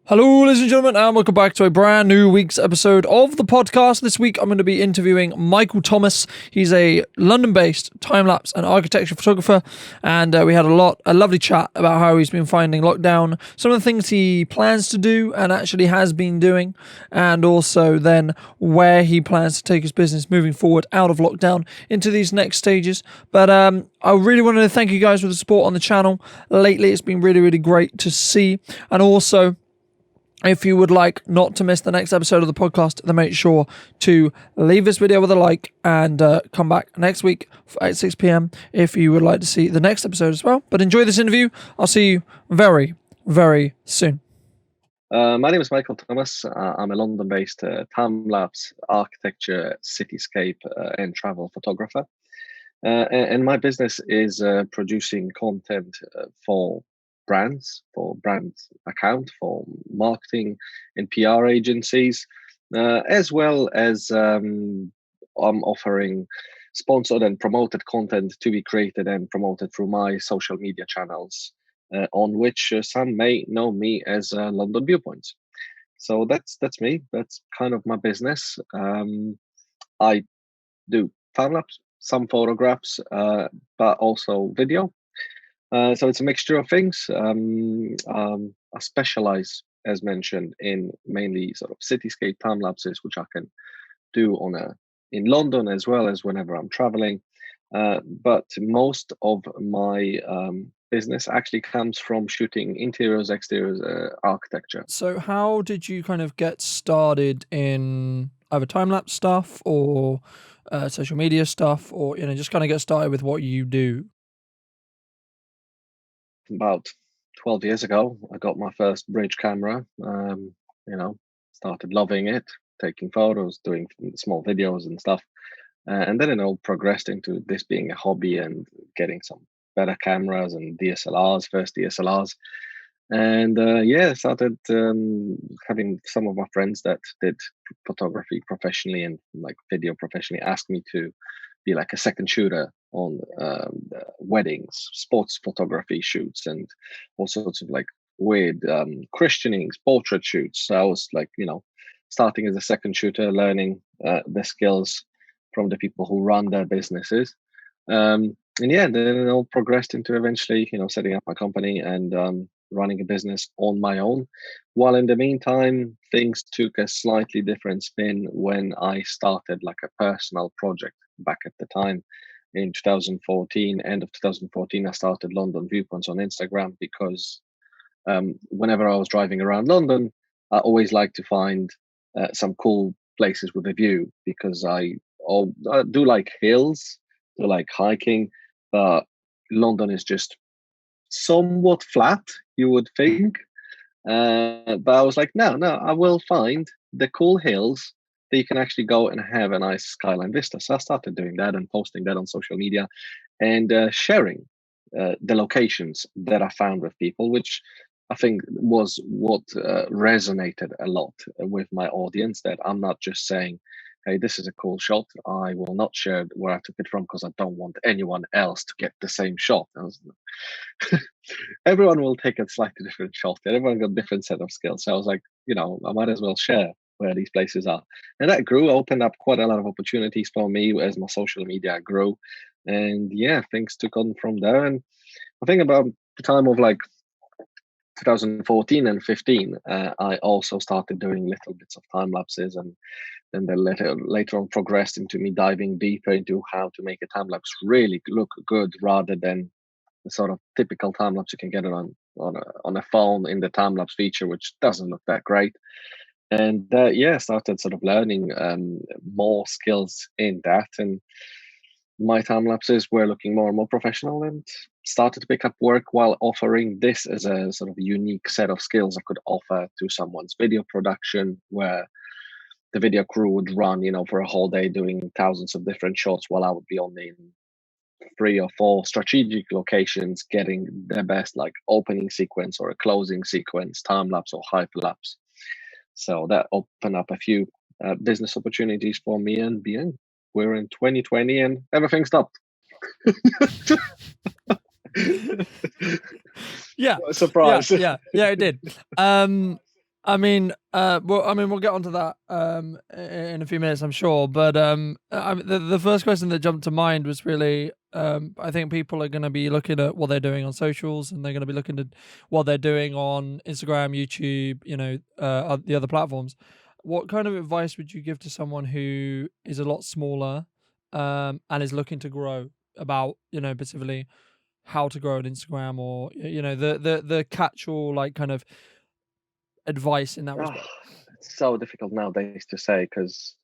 Hello, ladies and gentlemen, and welcome back to a brand new week's episode of the podcast. This week, I'm going to be interviewing Michael Thomas. He's a London-based time-lapse and architecture photographer, and we had a lovely chat about how he's been finding lockdown, some of the things he plans to do and actually has been doing, and also then where he plans to take his business moving forward out of lockdown into these next stages. But I really wanted to thank you guys for the support on the channel. Lately, it's been really, really great to see, and also, if you would like not to miss the next episode of the podcast, then make sure to leave this video with a like and come back next week at 6 p.m. if you would like to see the next episode as well. But enjoy this interview. I'll see you very, very soon. My name is Michael Thomas. I'm a London-based time-lapse architecture, cityscape, and travel photographer. And my business is producing content for brands, for brand account, for marketing and PR agencies, as well as I'm offering sponsored and promoted content to be created and promoted through my social media channels, on which some may know me as London ViewPoints. So that's me. That's kind of my business. I do time lapse, some photographs, but also video. So it's a mixture of things. I specialize, as mentioned, in mainly sort of cityscape time lapses, which I can do in London as well as whenever I'm traveling. But most of my business actually comes from shooting interiors, exteriors, architecture. So how did you kind of get started in either time-lapse stuff or social media stuff, or just kind of get started with what you do? About 12 years ago, I got my first bridge camera. Started loving it, taking photos, doing small videos and stuff. And then it all progressed into this being a hobby and getting some better cameras and DSLRs, first DSLRs. And started having some of my friends that did photography professionally and like video professionally ask me to be like a second shooter on weddings, sports photography shoots, and all sorts of like weird christenings, portrait shoots. So I was like, starting as a second shooter, learning the skills from the people who run their businesses. Then it all progressed into eventually, setting up my company and running a business on my own. While in the meantime, things took a slightly different spin when I started like a personal project back at the time in 2014. End of 2014, I started London ViewPoints on Instagram because whenever I was driving around London, I always like to find some cool places with a view because I do like hills, do like hiking, but London is just somewhat flat, you would think. But I was like, no, I will find the cool hills that you can actually go and have a nice skyline vista. So I started doing that and posting that on social media and sharing the locations that I found with people, which I think was what resonated a lot with my audience, that I'm not just saying, hey, this is a cool shot. I will not share where I took it from because I don't want anyone else to get the same shot. Everyone will take a slightly different shot. Everyone got a different set of skills. So I was like, I might as well share where these places are. And that opened up quite a lot of opportunities for me as my social media grew. And things took on from there. And I think about the time of like 2014 and 15, I also started doing little bits of time lapses, and then they later on progressed into me diving deeper into how to make a time lapse really look good rather than the sort of typical time lapse you can get it on a phone in the time lapse feature, which doesn't look that great. And started sort of learning more skills in that, and my time lapses were looking more and more professional and started to pick up work while offering this as a sort of unique set of skills I could offer to someone's video production, where the video crew would run, for a whole day doing thousands of different shots while I would be only in 3 or 4 strategic locations getting the best like opening sequence or a closing sequence, time lapse or hyperlapse. So that opened up a few business opportunities for me, and we're in 2020 and everything stopped. Yeah. What a surprise. Yeah, it did. We'll get onto that in a few minutes, I'm sure. But the first question that jumped to mind was really, I think people are going to be looking at what they're doing on socials, and they're going to be looking at what they're doing on Instagram, YouTube, the other platforms. What kind of advice would you give to someone who is a lot smaller, and is looking to grow, about, specifically how to grow on Instagram, or the catch-all, like, kind of advice in that Oh, respect? it's so difficult nowadays to say because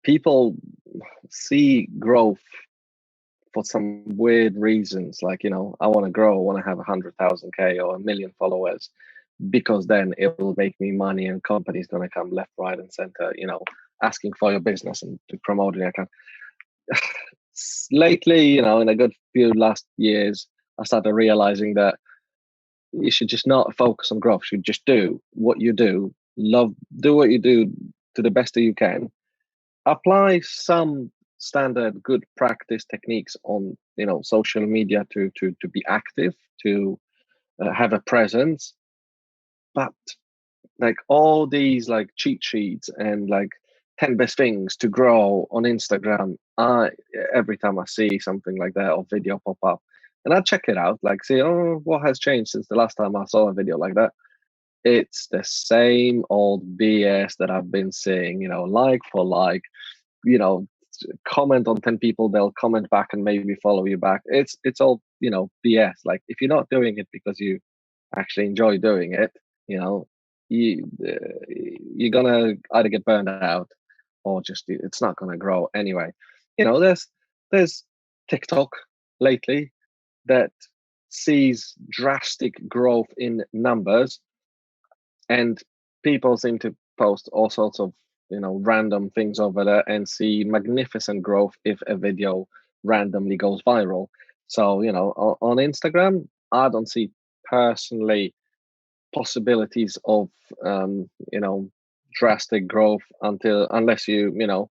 people see growth for some weird reasons. Like, I want to grow, I want to have 100,000 K or a million followers because then it will make me money and companies going to come left, right, and center, asking for your business and to promote it. I can lately, in a good few last years, I started realizing that you should just not focus on growth. You should just do what you do, do what you do to the best that you can. Apply some standard good practice techniques on social media to be active, to have a presence, but like all these like cheat sheets and like 10 best things to grow on Instagram. I Every time I see something like that or video pop up, and I check it out, like see, oh, what has changed since the last time I saw a video like that? It's the same old BS that I've been seeing, like for like, you know, comment on 10 people, they'll comment back and maybe follow you back. It's all, BS. Like if you're not doing it because you actually enjoy doing it, you know, you're gonna either get burned out or just it's not gonna grow anyway. There's TikTok lately that sees drastic growth in numbers, and people seem to post all sorts of random things over there and see magnificent growth if a video randomly goes viral. So on Instagram, I don't see personally possibilities of drastic growth unless you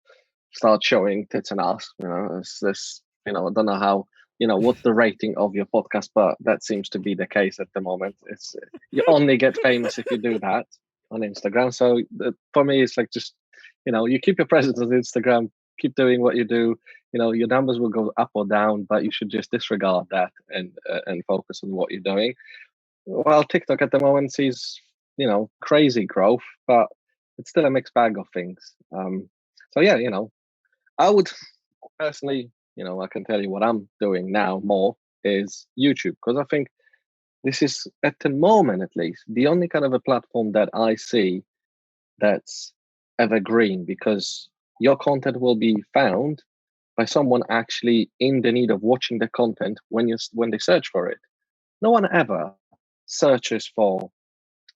start showing tits and ass. It's this. I don't know how. What's the rating of your podcast, but that seems to be the case at the moment. It's you only get famous if you do that on Instagram. So for me, it's like just you keep your presence on Instagram, keep doing what you do. Your numbers will go up or down, but you should just disregard that and focus on what you're doing. Well, TikTok at the moment sees, crazy growth, but it's still a mixed bag of things. So yeah, I would personally, I can tell you what I'm doing now more is YouTube, because I think this is at the moment, at least, the only kind of a platform that I see that's evergreen, because your content will be found by someone actually in the need of watching the content when they search for it. No one ever searches for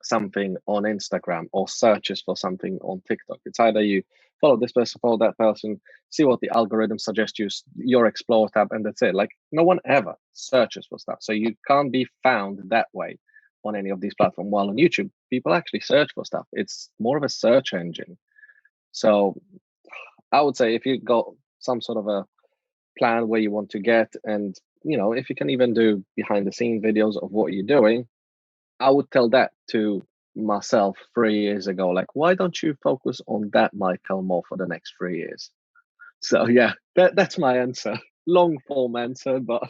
something on Instagram or searches for something on TikTok. It's either you follow this person, follow that person, see what the algorithm suggests you, your explore tab, and that's it. Like no one ever searches for stuff. So you can't be found that way on any of these platforms. While on YouTube, people actually search for stuff. It's more of a search engine. So I would say if you got some sort of a plan where you want to get, and if you can even do behind the scene videos of what you're doing, I would tell that to myself 3 years ago. Like, why don't you focus on that, Michael, more for the next 3 years? So yeah, that's my answer. Long form answer, but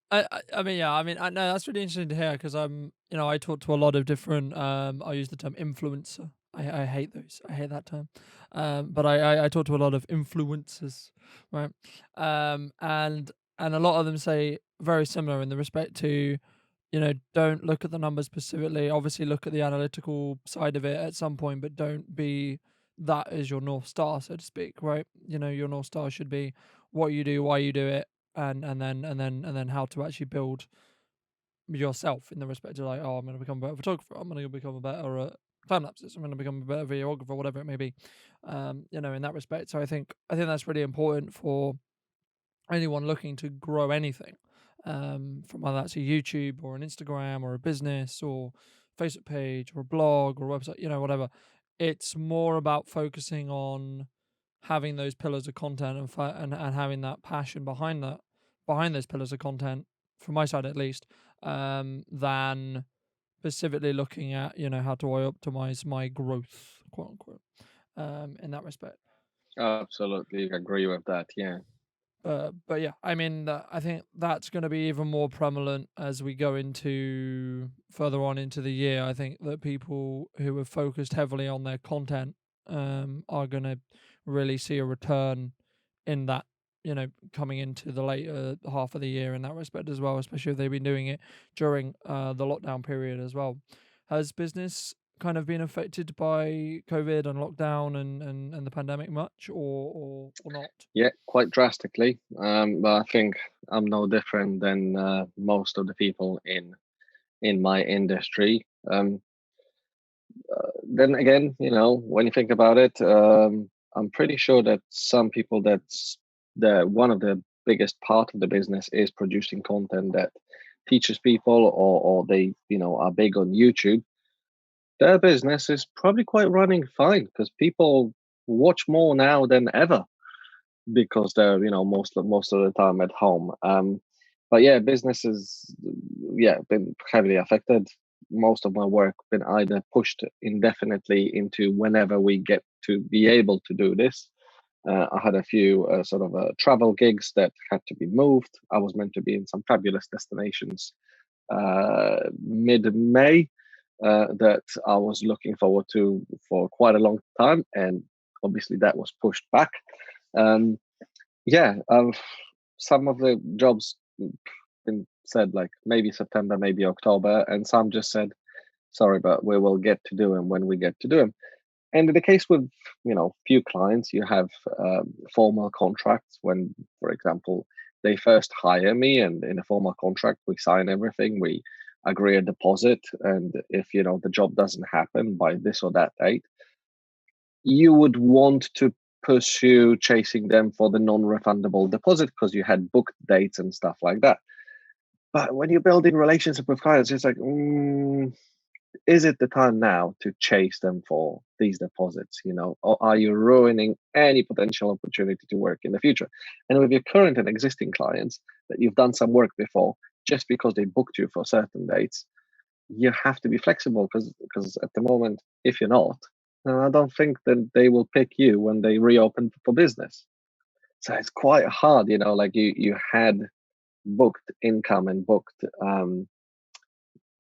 I know that's really interesting to hear, because I talk to a lot of different. I use the term influencer. I hate those. I hate that term. But I talk to a lot of influencers, right? And a lot of them say very similar in the respect to, don't look at the numbers specifically. Obviously, look at the analytical side of it at some point, but don't be that is your North Star, so to speak, right? Your North Star should be what you do, why you do it, and then how to actually build yourself in the respect of, like, oh, I'm going to become a better photographer, I'm going to become a better time lapses, I'm going to become a better videographer, whatever it may be. In that respect. So I think that's really important for anyone looking to grow anything, from whether that's a YouTube or an Instagram or a business or Facebook page or a blog or a website, whatever. It's more about focusing on having those pillars of content, and having that passion behind those pillars of content, from my side at least, than specifically looking at, how do I optimize my growth, quote unquote, in that respect. Absolutely agree with that. Yeah. But yeah, I mean, I think that's going to be even more prevalent as we go into further on into the year. I think that people who have focused heavily on their content are going to really see a return in that, coming into the later half of the year in that respect as well, especially if they've been doing it during the lockdown period as well. Has business kind of been affected by COVID and lockdown and the pandemic much, or not? Yeah, quite drastically. But I think I'm no different than most of the people in my industry. Then again, when you think about it, I'm pretty sure that some people, that's the one of the biggest part of the business is producing content that teaches people, or they are big on YouTube. Their business is probably quite running fine because people watch more now than ever because they're most of the time at home. But yeah, business is been heavily affected. Most of my work been either pushed indefinitely into whenever we get to be able to do this. I had a few sort of travel gigs that had to be moved. I was meant to be in some fabulous destinations mid-May that I was looking forward to for quite a long time, and obviously that was pushed back. Um, yeah, some of the jobs been said like maybe September, maybe October, and some just said, "Sorry, but we will get to do them when we get to do them." And in the case with few clients, you have formal contracts when, for example, they first hire me, and in a formal contract we sign everything, we agree a deposit, and if the job doesn't happen by this or that date, you would want to pursue chasing them for the non-refundable deposit because you had booked dates and stuff like that. But when you're building relationship with clients, it's like, is it the time now to chase them for these deposits? Or are you ruining any potential opportunity to work in the future? And with your current and existing clients that you've done some work before, just because they booked you for certain dates, you have to be flexible because at the moment, if you're not, I don't think that they will pick you when they reopen for business. So it's quite hard, like you had booked income and booked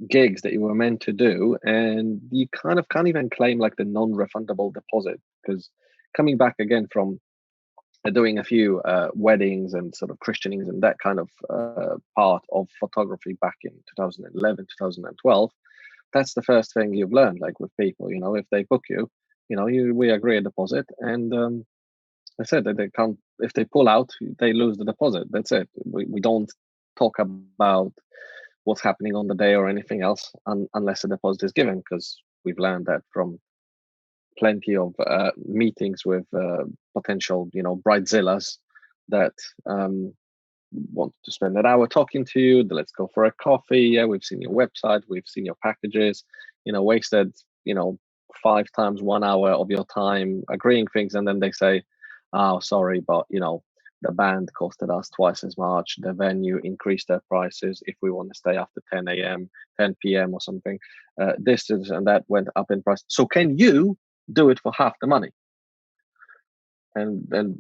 gigs that you were meant to do, and you kind of can't even claim like the non-refundable deposit because coming back again from doing a few weddings and sort of christenings and that kind of part of photography back in 2011, 2012, that's the first thing you've learned, like with people, if they book you, we agree a deposit, and I said that they can't, if they pull out, they lose the deposit. That's it. We don't talk about what's happening on the day or anything else unless a deposit is given, because we've learned that from plenty of meetings with potential, bridezillas that want to spend an hour talking to you. Let's go for a coffee. Yeah, we've seen your website, we've seen your packages. Wasted 5 times 1 hour of your time agreeing things, and then they say, "Oh, sorry, but the band costed us twice as much. The venue increased their prices if we want to stay after 10 a.m., 10 p.m. or something. This and that went up in price. So can you do it for half the money?" And then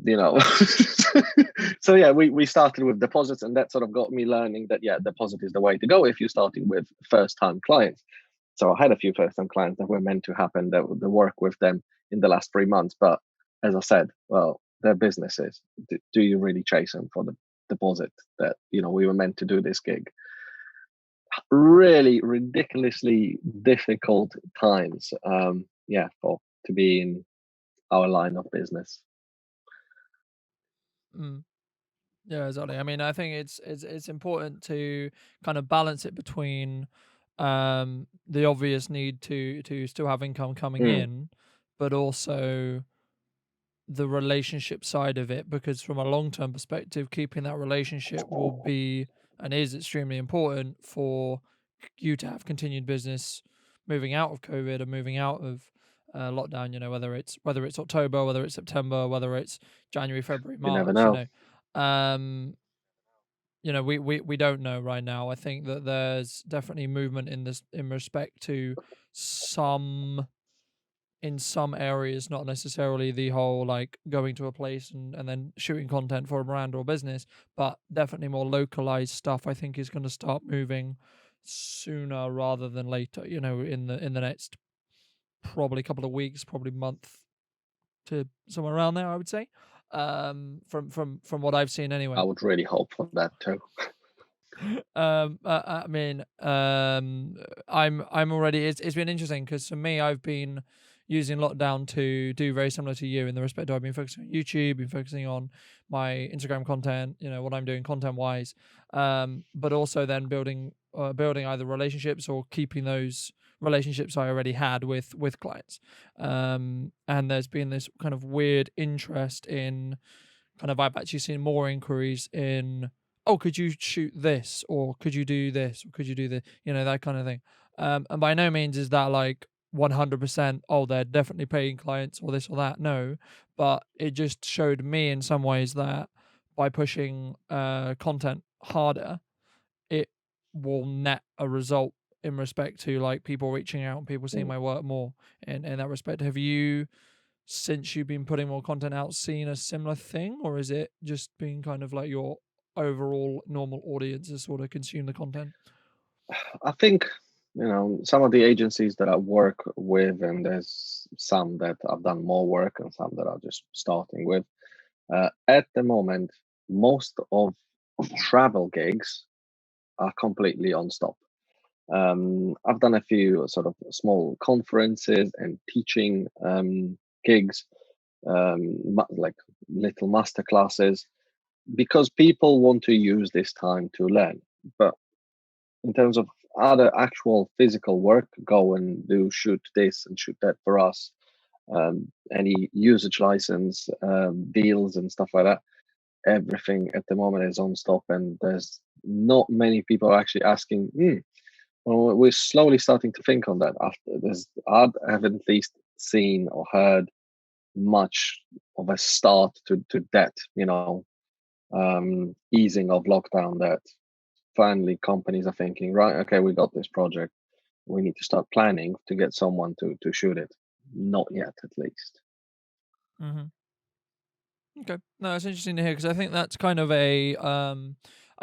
so yeah, we started with deposits, and that sort of got me learning that deposit is the way to go if you're starting with first time clients. So I had a few first time clients that were meant to happen, that the work with them in the last 3 months, but as I said, well, their businesses, do you really chase them for the deposit that we were meant to do this gig? Really ridiculously difficult times, for to be in our line of business. Mm. Yeah, exactly. I mean, I think it's important to kind of balance it between the obvious need to still have income coming Mm, in, but also the relationship side of it, because from a long-term perspective, keeping that relationship will be and is extremely important for you to have continued business moving out of COVID and moving out of lockdown. Whether it's October, whether it's September, whether it's January, February, you never March. know. Um, we don't know right now. I think that there's definitely movement in this in respect to some in some areas, not necessarily the whole like going to a place and then shooting content for a brand or business, but definitely more localized stuff I think is going to start moving sooner rather than later, in the next probably couple of weeks, probably month to somewhere around there, I would say. From what I've seen I anyway. would really hope for that too. I mean, I'm already. It's been interesting because for me, I've been using lockdown to do very similar to you in the respect of I've been focusing on YouTube, been focusing on my Instagram content, what I'm doing content wise, but also then building either relationships or keeping those relationships I already had with clients. And there's been this kind of weird interest in kind of I've actually seen more inquiries in, oh, could you shoot this or could you do this or could you do the that kind of thing. And by no means is that like 100%, oh, they're definitely paying clients or this or that. No, but it just showed me in some ways that by pushing content harder, it will net a result in respect to like people reaching out and people seeing Mm. my work more in that respect. Have you, since you've been putting more content out, seen a similar thing, or is it just been kind of like your overall normal audience has sort of consume the content? I think some of the agencies that I work with, and there's some that I've done more work and some that are just starting with. At the moment, most of travel gigs are completely on stop. I've done a few sort of small conferences and teaching gigs, like little master classes, because people want to use this time to learn. But in terms of other actual physical work, go and do shoot this and shoot that for us, any usage license deals and stuff like that, everything at the moment is on stop, and there's not many people actually asking. Well, we're slowly starting to think on that. After this, I haven't at least seen or heard much of a start to that, easing of lockdown. That finally companies are thinking, right, okay, we got this project. We need to start planning to get someone to shoot it. Not yet, at least. Hmm. Okay, no, it's interesting to hear because I think that's kind of a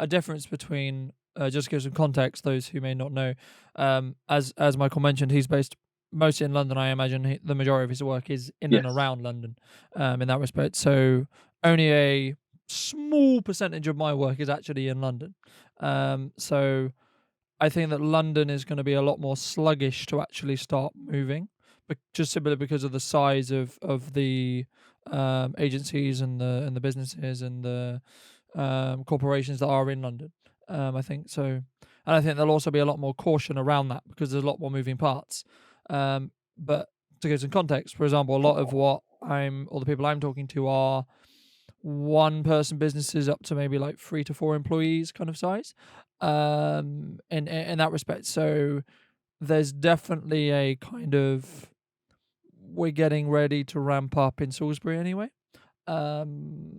difference between just to give some context, those who may not know. As Michael mentioned, he's based mostly in London. I imagine the majority of his work is in and Yes. around London. In that respect, so only a small percentage of my work is actually in London. So I think that London is going to be a lot more sluggish to actually start moving, but just simply because of the size of the agencies and the businesses and the corporations that are in London. I think so, and I think there'll also be a lot more caution around that because there's a lot more moving parts. But to give some context, for example, a lot of what all the people I'm talking to are one person businesses up to maybe like 3 to 4 employees kind of size, in that respect. So there's definitely a kind of, we're getting ready to ramp up in Salisbury anyway. um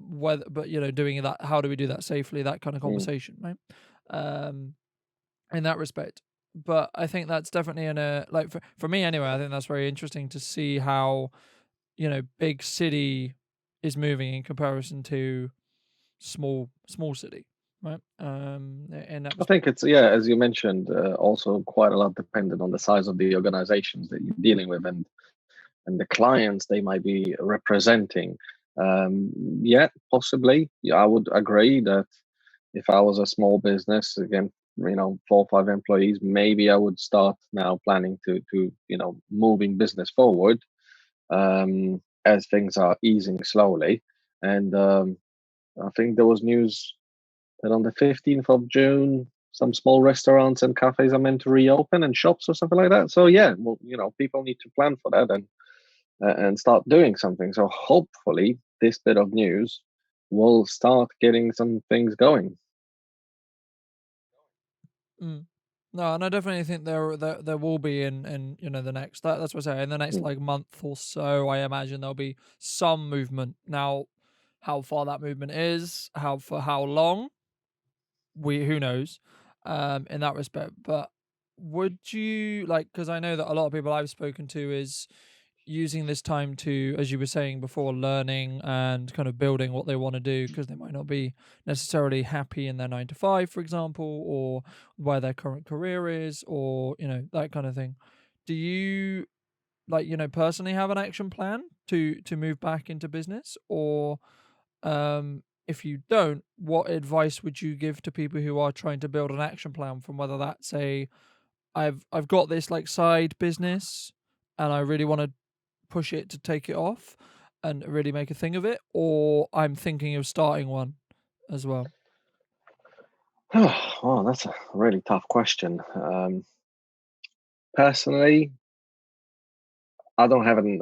Whether, but doing that, how do we do that safely, that kind of Mm. conversation, right? um in that respect. But I think that's definitely in a, like, for me anyway, I think that's very interesting to see how big city is moving in comparison to small city, right? In that I think respect. it's, yeah, as you mentioned, also quite a lot dependent on the size of the organizations that you're dealing with, and the clients they might be representing. Yeah, possibly. Yeah, I would agree that if I was a small business, again, 4 or 5 employees, maybe I would start now planning to moving business forward, as things are easing slowly. And I think there was news that on the 15th of June, some small restaurants and cafes are meant to reopen and shops or something like that. So yeah, well, people need to plan for that and start doing something. So hopefully, this bit of news will start getting some things going. Mm. No, and I definitely think there will be in the next, that's what I say, in the next Mm. like month or so. I imagine there'll be some movement. Now, How far that movement is, for how long, who knows, in that respect. But would you like, because I know that a lot of people I've spoken to is using this time to, as you were saying before, learning and kind of building what they want to do, because they might not be necessarily happy in their 9 to 5, for example, or where their current career is, or that kind of thing. Do you, like, personally have an action plan to move back into business? Or if you don't, what advice would you give to people who are trying to build an action plan, from whether that's I've got this like side business and I really want to push it to take it off and really make a thing of it, or I'm thinking of starting one as well? Oh, that's a really tough question. Personally, I don't have an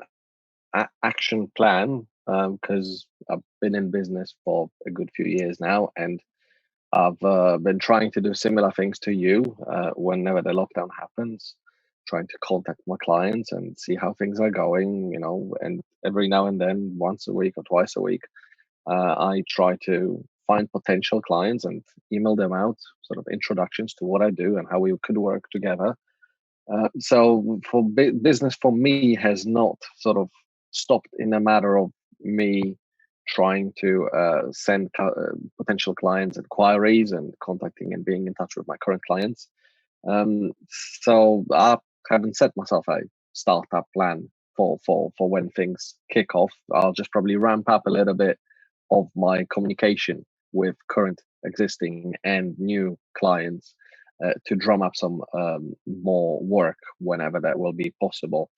action plan because I've been in business for a good few years now, and I've been trying to do similar things to you whenever the lockdown happens, trying to contact my clients and see how things are going, and every now and then, once a week or twice a week, I try to find potential clients and email them out sort of introductions to what I do and how we could work together. So for business for me has not sort of stopped in a matter of me trying to send potential clients inquiries and contacting and being in touch with my current clients. So I haven't set myself a startup plan for when things kick off. I'll just probably ramp up a little bit of my communication with current, existing, and new clients to drum up some more work whenever that will be possible.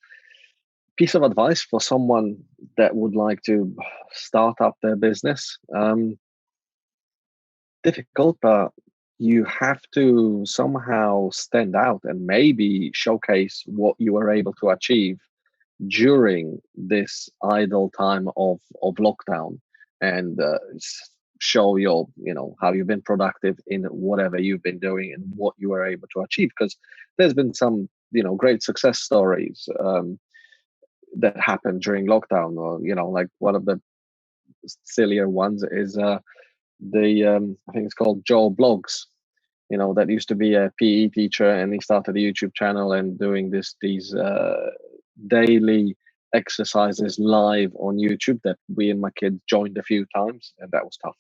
Piece of advice for someone that would like to start up their business. Difficult, but you have to somehow stand out and maybe showcase what you were able to achieve during this idle time of lockdown, and show how you've been productive in whatever you've been doing and what you were able to achieve, because there's been some great success stories that happened during lockdown, or like one of the sillier ones is the I think it's called Joe Blogs, that used to be a PE teacher, and he started a YouTube channel and doing these daily exercises live on YouTube that we and my kids joined a few times, and that was tough.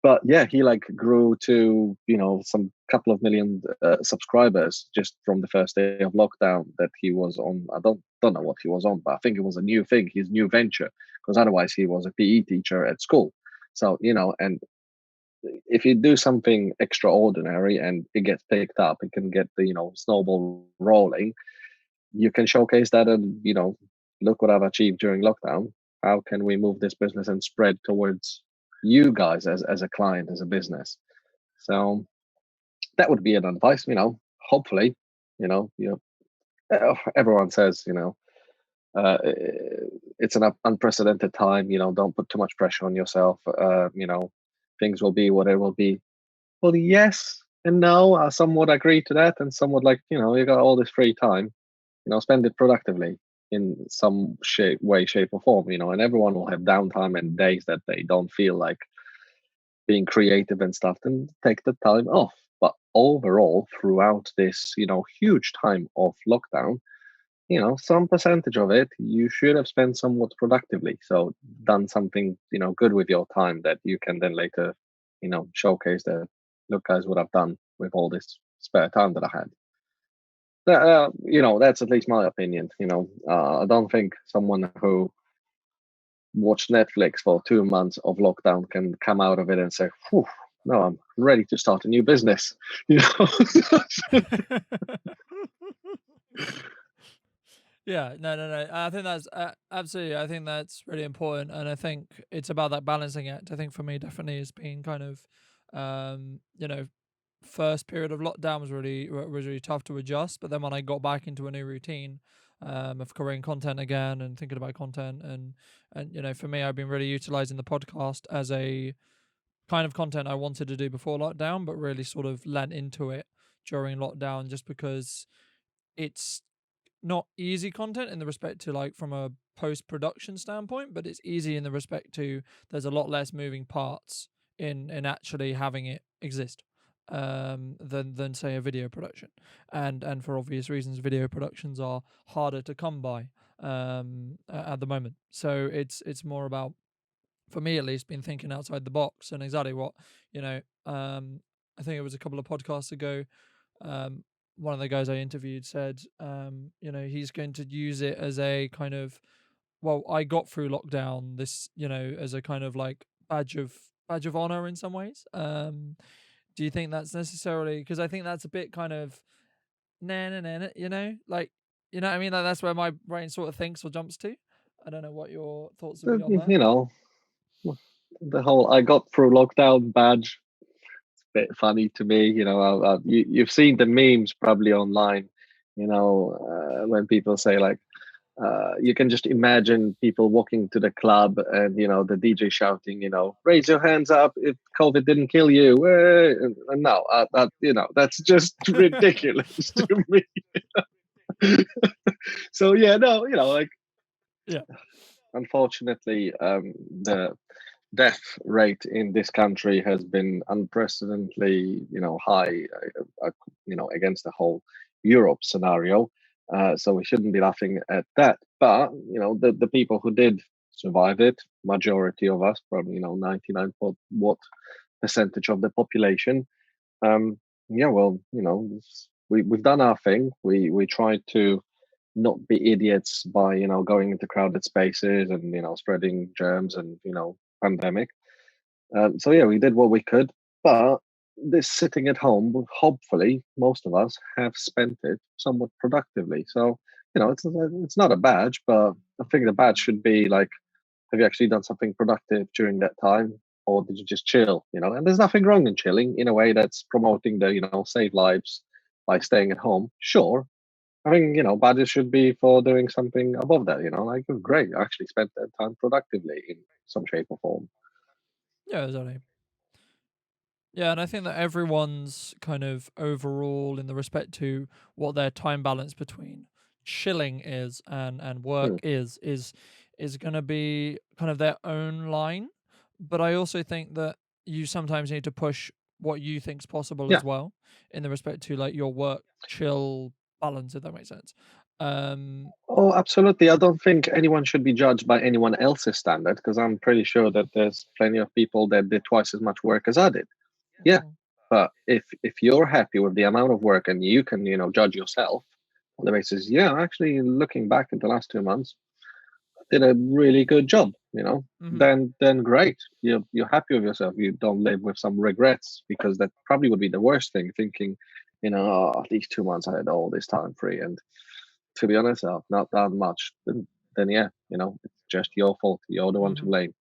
But yeah, he like grew to some couple of million subscribers just from the first day of lockdown that he was on. I don't know what he was on, but I think it was a new thing, his new venture, because otherwise he was a PE teacher at school. So and if you do something extraordinary and it gets picked up, it can get the snowball rolling. You can showcase that, and look what I've achieved during lockdown. How can we move this business and spread towards you guys as a client, as a business? So that would be an advice. Hopefully, you everyone says uh, it's an unprecedented time. Don't put too much pressure on yourself. Things will be what it will be. Well, yes and no. I somewhat agree to that, and somewhat like you got all this free time. Spend it productively in some way, shape, or form. And everyone will have downtime and days that they don't feel like being creative and stuff. Then take the time off. But overall, throughout this huge time of lockdown, some percentage of it you should have spent somewhat productively. So done something good with your time that you can then later showcase that, look guys, what I've done with all this spare time that I had. That's at least my opinion. I don't think someone who watched Netflix for 2 months of lockdown can come out of it and say, "Whew, no, I'm ready to start a new business." You know. Yeah, no, no, no. I think that's absolutely. I think that's really important, and I think it's about that balancing act. I think for me, definitely, has been kind of, um, you know, first period of lockdown was really tough to adjust. But then when I got back into a new routine, of creating content again and thinking about content, and for me, I've been really utilizing the podcast as a kind of content I wanted to do before lockdown, but really sort of lent into it during lockdown, just because it's not easy content in the respect to, like, from a post-production standpoint, but it's easy in the respect to there's a lot less moving parts in actually having it exist than say a video production, and for obvious reasons video productions are harder to come by at the moment. So it's more about, for me at least, been thinking outside the box, and exactly what I think it was a couple of podcasts ago, one of the guys I interviewed said he's going to use it as a kind of, well, I got through lockdown, this, as a kind of like badge of honor in some ways. Do you think that's necessarily, because I think that's a bit kind of like, what I mean, like, that's where my brain sort of thinks or jumps to. I don't know what your thoughts would be on that. The whole "I got through lockdown" badge, it's a bit funny to me. You've seen the memes probably online. When people say like, you can just imagine people walking to the club and the DJ shouting, "Raise your hands up if COVID didn't kill you." And no, that's just ridiculous to me. So yeah, no, like, Yeah. unfortunately, the death rate in this country has been unprecedentedly, high, against the whole Europe scenario. So we shouldn't be laughing at that. But the people who did survive it, majority of us, probably 99 what percentage of the population. Yeah, well, we've done our thing. We tried to not be idiots by going into crowded spaces and spreading germs and pandemic. So yeah, we did what we could, but this sitting at home, hopefully most of us have spent it somewhat productively. So it's not a badge, but I think the badge should be like, have you actually done something productive during that time, or did you just chill? And there's nothing wrong in chilling in a way that's promoting the save lives by staying at home. Sure, I think badges should be for doing something above that. Like, oh, great, I actually spent that time productively in some shape or form. Yeah, exactly. Yeah, and I think that everyone's kind of overall, in the respect to what their time balance between chilling is and work Hmm. is going to be kind of their own line. But I also think that you sometimes need to push what you think's possible Yeah. as well, in the respect to like your work chill balance, if that makes sense. Oh, absolutely. I don't think anyone should be judged by anyone else's standard, because I'm pretty sure that there's plenty of people that did twice as much work as I did. Yeah, Mm. but if you're happy with the amount of work and you can judge yourself on the basis, yeah, actually looking back at the last 2 months, I did a really good job. Mhm. Then great. You're happy with yourself. You don't live with some regrets, because that probably would be the worst thing. Thinking, "Oh, at least 2 months I had all this time free, and to be honest, I've not done much." Then yeah, it's just your fault. You're the one to Mhm. blame.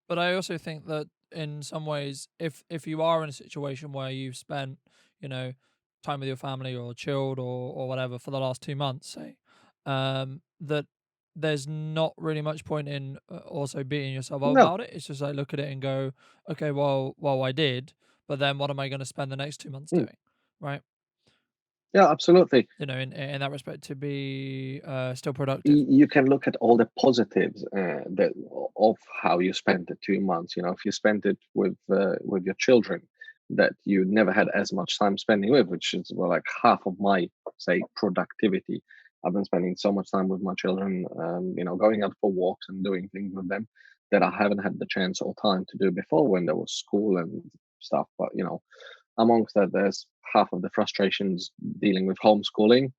But I also think that in some ways, if you are in a situation where you've spent, you know, time with your family or chilled or whatever for the last 2 months, say, that there's not really much point in also beating yourself up No. about it. It's just like, look at it and go, okay, well, I did, but then what am I going to spend the next 2 months Mm. doing, right? Yeah, absolutely. In that respect, to be still productive. You can look at all the positives of how you spent the 2 months. If you spent it with your children that you never had as much time spending with, which is, well, like half of my, say, productivity. I've been spending so much time with my children, going out for walks and doing things with them that I haven't had the chance or time to do before when there was school and stuff. But amongst that, there's half of the frustrations dealing with homeschooling.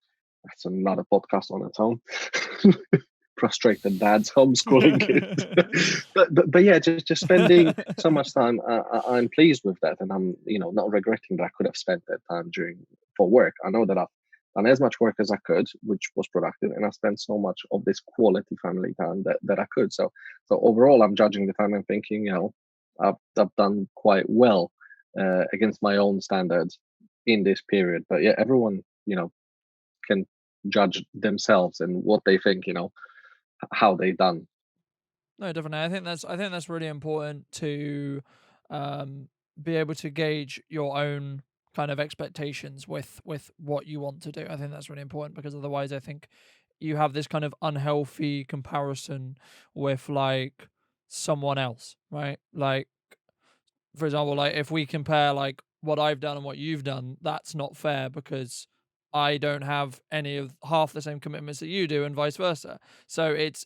That's another podcast on its own. Frustrated dads homeschooling kids. but yeah, just spending so much time. I'm pleased with that, and I'm not regretting that I could have spent that time for work. I know that I've done as much work as I could, which was productive, and I spent so much of this quality family time that I could. So overall, I'm judging the time and thinking, I've done quite well against my own standards in this period. But yeah, everyone can judge themselves and what they think, how they done. No, definitely. I think that's really important to be able to gauge your own kind of expectations with what you want to do. I think that's really important, because otherwise, I think you have this kind of unhealthy comparison with like someone else, right? Like, for example, like if we compare like what I've done and what you've done, that's not fair because I don't have any of half the same commitments that you do, and vice versa. So it's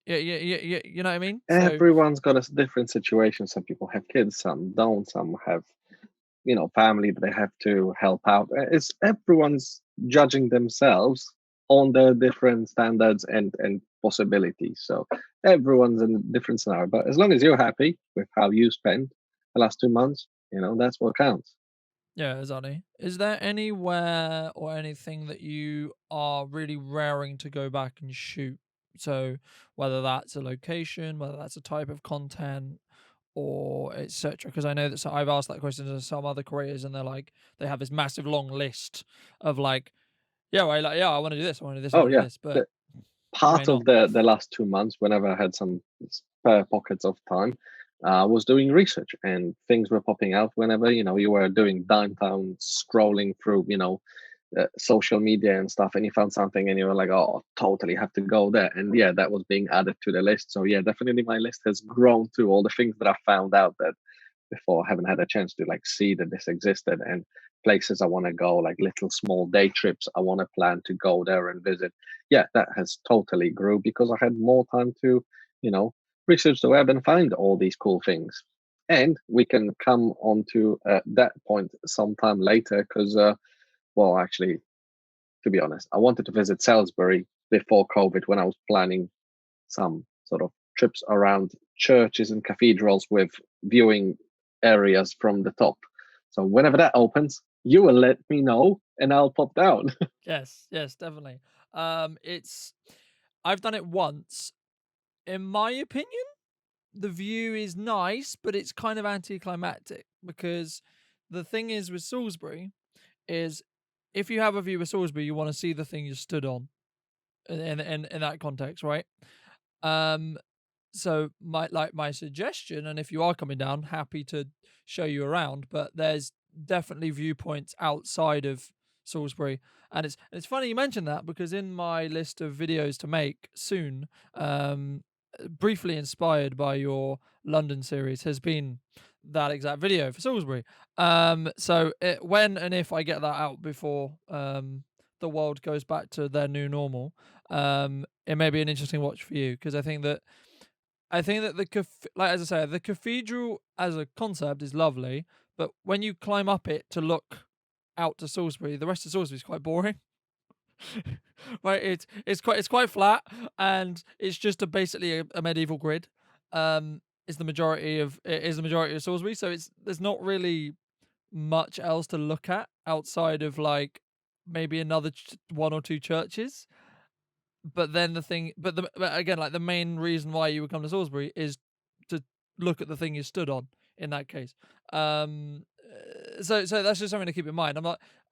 you know what I mean? So Everyone's got a different situation. Some people have kids, some don't, some have, family that they have to help out. It's everyone's judging themselves on their different standards and possibilities. So everyone's in a different scenario. But as long as you're happy with how you spent the last 2 months, that's what counts. yeah, exactly. Is there anywhere or anything that you are really raring to go back and shoot? So whether that's a location, whether that's a type of content, or etc. Because I know that I've asked that question to some other creators, and they're like, they have this massive long list of like, yeah, well, like, yeah, I want to do this, I want to do this, I Oh want to do yeah. this, but you may Part not. of the last 2 months, whenever I had some spare pockets of time, I was doing research and things were popping out whenever you were doing downtown scrolling through social media and stuff, and you found something and you were like, oh, totally have to go there. And yeah, that was being added to the list. So yeah, definitely my list has grown to all the things that I found out that before I haven't had a chance to like see that this existed, and places I want to go, like little small day trips I want to plan to go there and visit. Yeah, that has totally grew because I had more time to, you know, research the web and find all these cool things. And we can come on to that point sometime later because, well, actually, to be honest, I wanted to visit Salisbury before COVID when I was planning some sort of trips around churches and cathedrals with viewing areas from the top. So whenever that opens, you will let me know and I'll pop down. Yes, yes, definitely. It's I've done it once. In my opinion, the view is nice, but it's kind of anticlimactic because the thing is with Salisbury is if you have a view of Salisbury, you want to see the thing you stood on in that context, right? Um, so my suggestion, and if you are coming down, happy to show you around, but there's definitely viewpoints outside of Salisbury. And it's funny you mentioned that because in my list of videos to make soon, briefly inspired by your London series, has been that exact video for Salisbury. So when and if I get that out before the world goes back to their new normal, it may be an interesting watch for you because I think that like as I say, the cathedral as a concept is lovely, but when you climb up it to look out to Salisbury, the rest of Salisbury is quite boring. Right? It's quite flat, and it's just basically a medieval grid. Is the majority of Salisbury, so there's not really much else to look at outside of like maybe another one or two churches. But then but again, like the main reason why you would come to Salisbury is to look at the thing you stood on. In that case, so that's just something to keep in mind.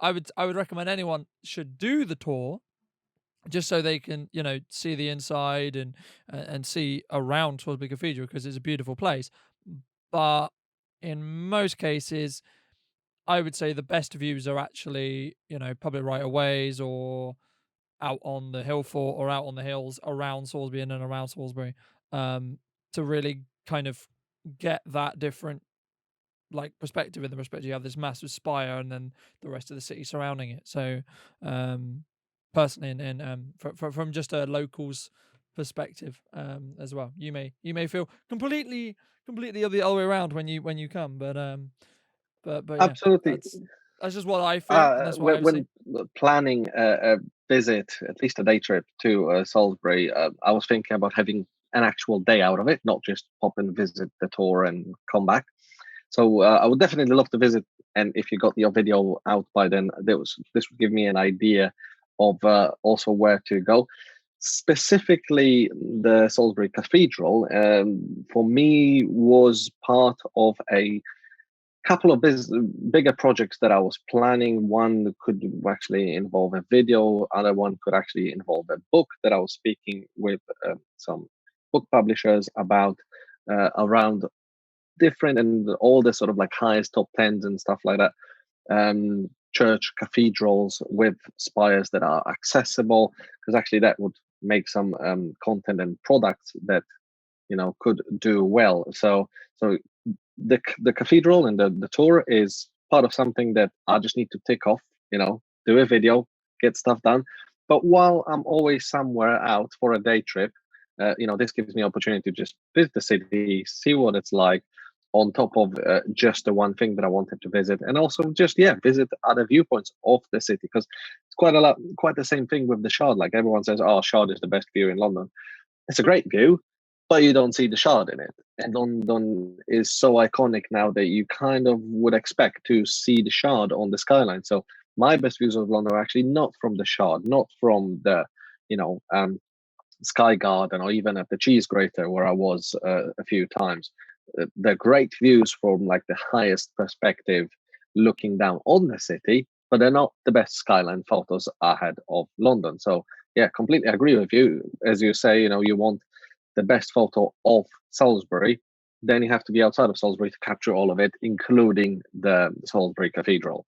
I would recommend anyone should do the tour just so they can see the inside and see around Salisbury Cathedral because it's a beautiful place. But in most cases, I would say the best views are actually public right of ways or out on the hill fort or out on the hills around Salisbury and around Salisbury, um, to really kind of get that different like perspective. In the perspective, you have this massive spire and then the rest of the city surrounding it. So, personally, and from just a local's perspective, as well, you may feel completely the other way around when you come, but yeah, Absolutely. that's just what I feel and that's what I've When seen. planning a visit, at least a day trip to Salisbury, I was thinking about having an actual day out of it, not just pop and visit the tour and come back. So I would definitely love to visit. And if you got your video out by then, this would give me an idea of also where to go. Specifically, the Salisbury Cathedral, for me, was part of a couple of bigger projects that I was planning. One could actually involve a video, other one could actually involve a book that I was speaking with some book publishers about around different and all the sort of like highest top tens and stuff like that. church cathedrals with spires that are accessible, because actually that would make some content and products that could do well. So the cathedral and the tour is part of something that I just need to tick off. Do a video, get stuff done. But while I'm always somewhere out for a day trip, this gives me opportunity to just visit the city, see what it's like, on top of just the one thing that I wanted to visit, and also just visit other viewpoints of the city, because it's quite the same thing with the Shard. Like everyone says, oh, Shard is the best view in London. It's a great view, but you don't see the Shard in it. And London is so iconic now that you kind of would expect to see the Shard on the skyline. So my best views of London are actually not from the Shard, not from the Sky Garden, or even at the Cheese Grater where I was a few times. They're great views from like the highest perspective, looking down on the city, but they're not the best skyline photos I had of London. So yeah, completely agree with you. As you say, you want the best photo of Salisbury, then you have to be outside of Salisbury to capture all of it, including the Salisbury Cathedral.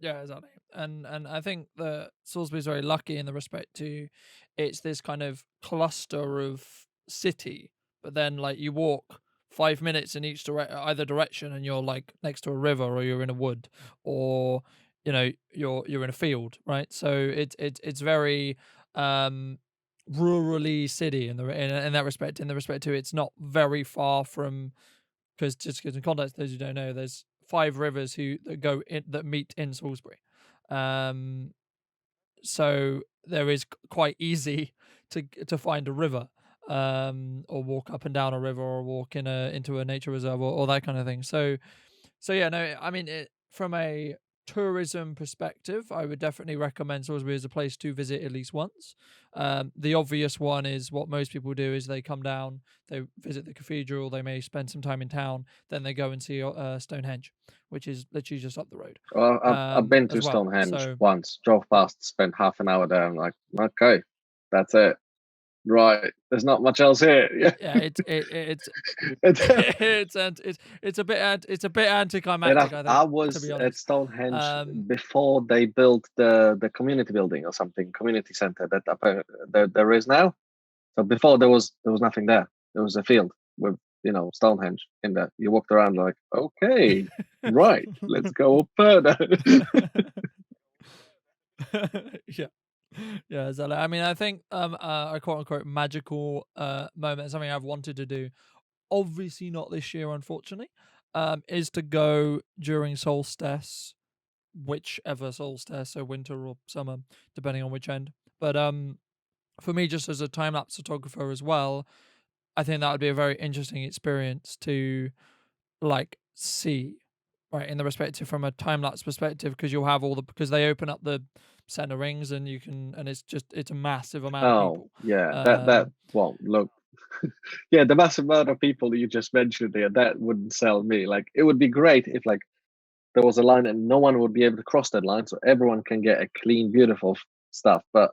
Yeah, exactly. And I think that Salisbury's very lucky in the respect to it's this kind of cluster of city, but then like you walk 5 minutes in either direction, and you're like next to a river, or you're in a wood, or you're in a field, right? So it's very rurally city in that respect. In the respect to it's not very far from, because just because in context, those who don't know, there's 5 rivers that meet in Salisbury. So there is quite easy to find a river, or walk up and down a river, or walk into a nature reserve, or that kind of thing. So yeah, no, I mean, from a tourism perspective, I would definitely recommend Salisbury as a place to visit at least once. The obvious one is what most people do is they come down, they visit the cathedral, they may spend some time in town, then they go and see Stonehenge, which is literally just up the road. Well, I've been to As well. Stonehenge So once, drove past, spent half an hour there. I'm like, okay, that's it. Right, there's not much else here. Yeah, yeah, it's it's a bit and anticlimactic, I I think, to was be at honest. Stonehenge Um, before they built the community building or something, community center that there is now. So before there was nothing there. There was a field with Stonehenge in there. You walked around like, okay, right, let's go further. yeah. Yeah, so I mean, I think a quote unquote magical moment, something I've wanted to do, obviously not this year, unfortunately, is to go during solstice, whichever solstice, so winter or summer, depending on which end. But for me, just as a time lapse photographer as well, I think that would be a very interesting experience to like see, right, in the respective from a time lapse perspective, because you'll have because they open up the center rings, and it's a massive amount of Oh people. yeah, that Um, well, look, yeah, the massive amount of people you just mentioned there, that wouldn't sell me. Like, it would be great if like there was a line and no one would be able to cross that line, so everyone can get a clean, beautiful stuff. But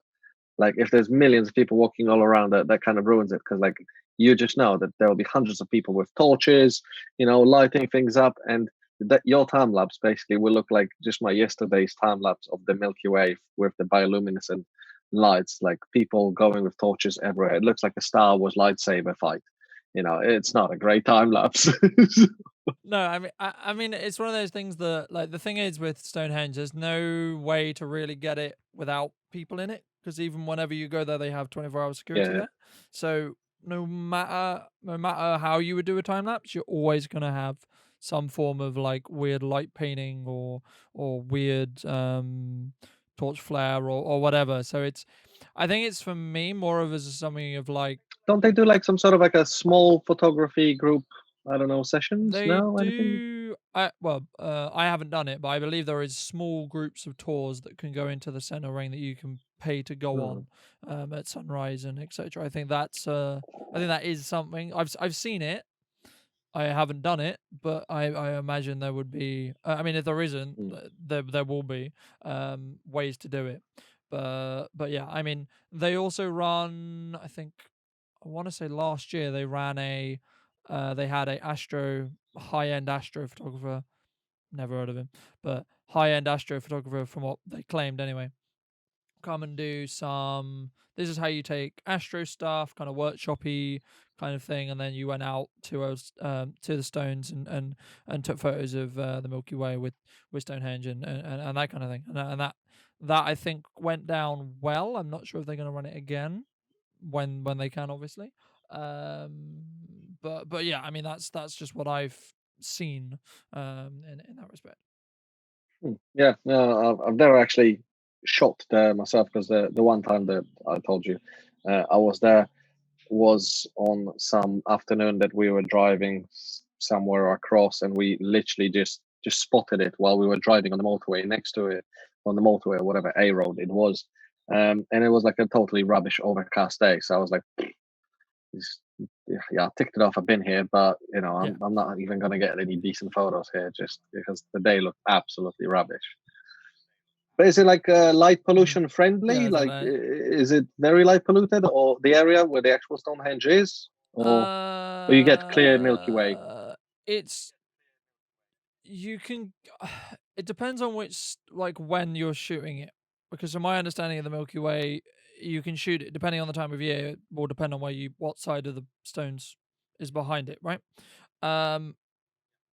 like, if there's millions of people walking all around, that kind of ruins it, because like you just know that there will be hundreds of people with torches, lighting things up, and that your time lapse basically will look like just my yesterday's time lapse of the Milky Way with the bioluminescent lights, like people going with torches everywhere. It looks like a Star Wars lightsaber fight. It's not a great time lapse. no, I mean, it's one of those things that, like, the thing is with Stonehenge, there's no way to really get it without people in it, because even whenever you go there, they have 24-hour security Yeah. there. So no matter how you would do a time lapse, you're always gonna have some form of like weird light painting, or weird torch flare, or whatever. So I think it's, for me, more of as something of like, Don't they do like some sort of like a small photography group? I don't know, sessions they now? Anything? do. I haven't done it, but I believe there is small groups of tours that can go into the center ring that you can pay to go Oh. on, at sunrise and etc. I think that is something I've seen it. I haven't done it, but I imagine there would be. I mean, if there isn't, Mm. there will be ways to do it. But yeah, I mean, they also run. I want to say last year they ran they had a high end astro photographer. Never heard of him, but high-end astrophotographer from what they claimed anyway. Come and do some. This is how you take astro stuff, kind of workshoppy kind of thing, and then you went out to the stones and took photos of the Milky Way with Stonehenge and that kind of thing, and that I think went down well. I'm not sure if they're going to run it again when they can, obviously. But yeah, I mean that's just what I've seen in that respect. Yeah, no, I've never actually shot there myself, because the one time that I told you I was there was on some afternoon that we were driving somewhere across, and we literally just spotted it while we were driving on the motorway next to it, on the motorway or whatever A road it was. And it was like a totally rubbish overcast day, so I was like, yeah, I ticked it off. I've been here, but Yeah. I'm not even gonna get any decent photos here, just because the day looked absolutely rubbish. But is it like light pollution friendly? Yeah, Like, is it very light polluted, or the area where the actual Stonehenge is, or you get clear Milky Way? it's you can. It depends on when you're shooting it, because from my understanding of the Milky Way, you can shoot it depending on the time of year. It will depend on what side of the stones is behind it, right? Um,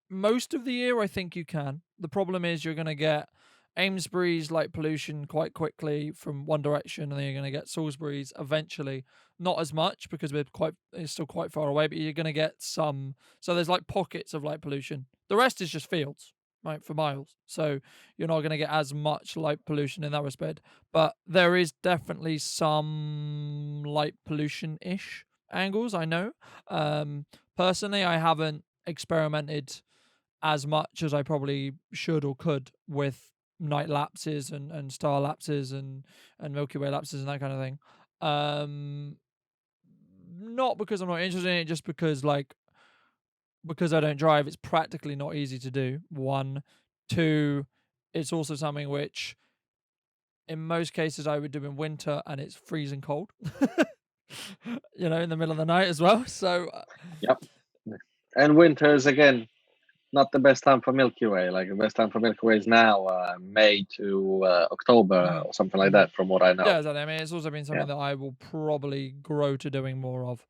Most of the year, I think you can. The problem is you're going to get Amesbury's light pollution quite quickly from one direction, and then you're going to get Salisbury's eventually. Not as much, because it's still quite far away, but you're going to get some. So there's like pockets of light pollution. The rest is just fields, right, for miles. So you're not going to get as much light pollution in that respect. But there is definitely some light pollution ish angles, I know. Personally, I haven't experimented as much as I probably should or could with night lapses and star lapses and Milky Way lapses and that kind of thing. Not because I'm not interested in it, just because I don't drive, it's practically not easy to do. One, two, it's also something which in most cases I would do in winter, and it's freezing cold. In the middle of the night as well. So Yep. And winters again, not the best time for Milky Way. Like, the best time for Milky Way is now, May to October or something like that, from what I know. yeah, exactly. I mean, it's also been something that I will probably grow to doing more of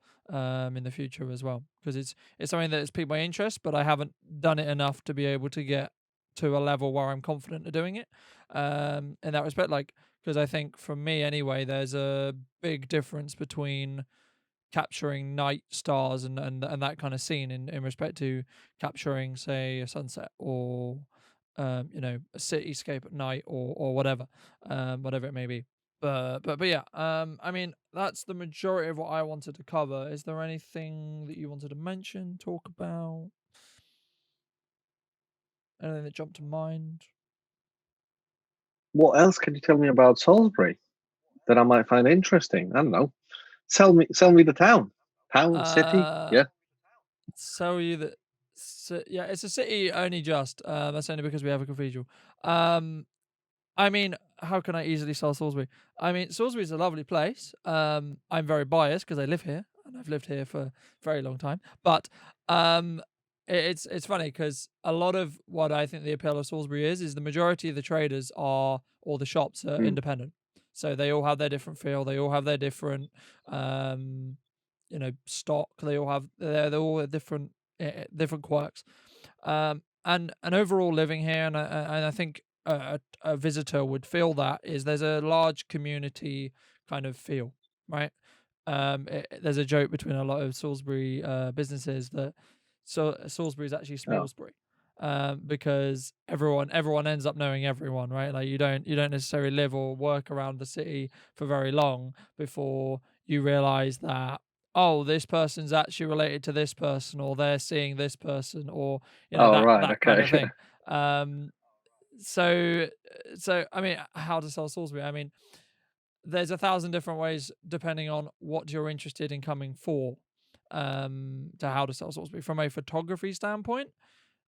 in the future as well, because it's something that has piqued my interest, but I haven't done it enough to be able to get to a level where I'm confident of doing it. In that respect, like, because I think for me anyway, there's a big difference between capturing night stars and that kind of scene in respect to capturing, say, a sunset or a cityscape at night or whatever it may be. But yeah, I mean, that's the majority of what I wanted to cover. Is there anything that you wanted to mention, talk about, anything that jumped to mind? What else can you tell me about Salisbury that I might find interesting? I don't know. Sell me the town, city. uh Yeah. Tell you that yeah, it's a city only just. That's only because we have a cathedral. um I mean, how can I easily sell Salisbury? I mean, Salisbury's a lovely place. I'm very biased because I live here and I've lived here for a very long time. But um, it's funny because a lot of what I think the appeal of Salisbury is the majority of the traders are, or the shops are, Mm. independent. So they all have their different feel. They all have their different, um, stock. They're all different different quirks. And overall living here, and I think a visitor would feel that is there's a large community kind of feel, right? There's a joke between a lot of Salisbury businesses that Salisbury is actually Oh, Smallsbury, because everyone ends up knowing everyone, right? Like you don't necessarily live or work around the city for very long before you realize that, oh, this person's actually related to this person, or they're seeing this person, or oh, that right. that kind Okay. of thing. Um, so I mean, how to sell Salisbury? I mean, there's 1,000 different ways depending on what you're interested in coming for. To how to sell Salisbury from a photography standpoint,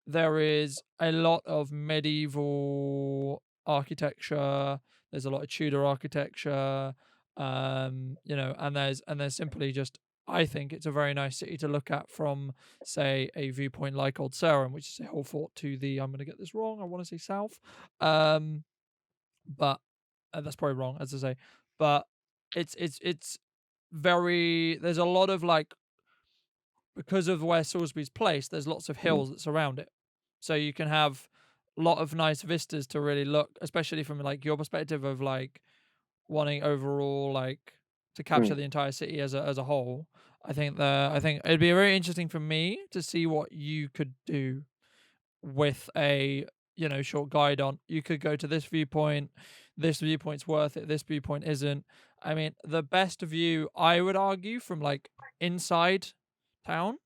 there is a lot of medieval architecture. There's a lot of Tudor architecture. And there's simply just I think it's a very nice city to look at from, say, a viewpoint like Old Sarum, which is a hill fort to the, I'm going to get this wrong, I want to say south. But that's probably wrong, as I say. But it's very, there's a lot of like, because of where Salisbury's placed, there's lots of hills that surround it. So you can have a lot of nice vistas to really look, especially from like your perspective of like wanting overall like to capture the entire city as a whole. I think it'd be very interesting for me to see what you could do with a short guide on. You could go to this viewpoint, this viewpoint's worth it, this viewpoint isn't. I mean, the best view I would argue from like inside town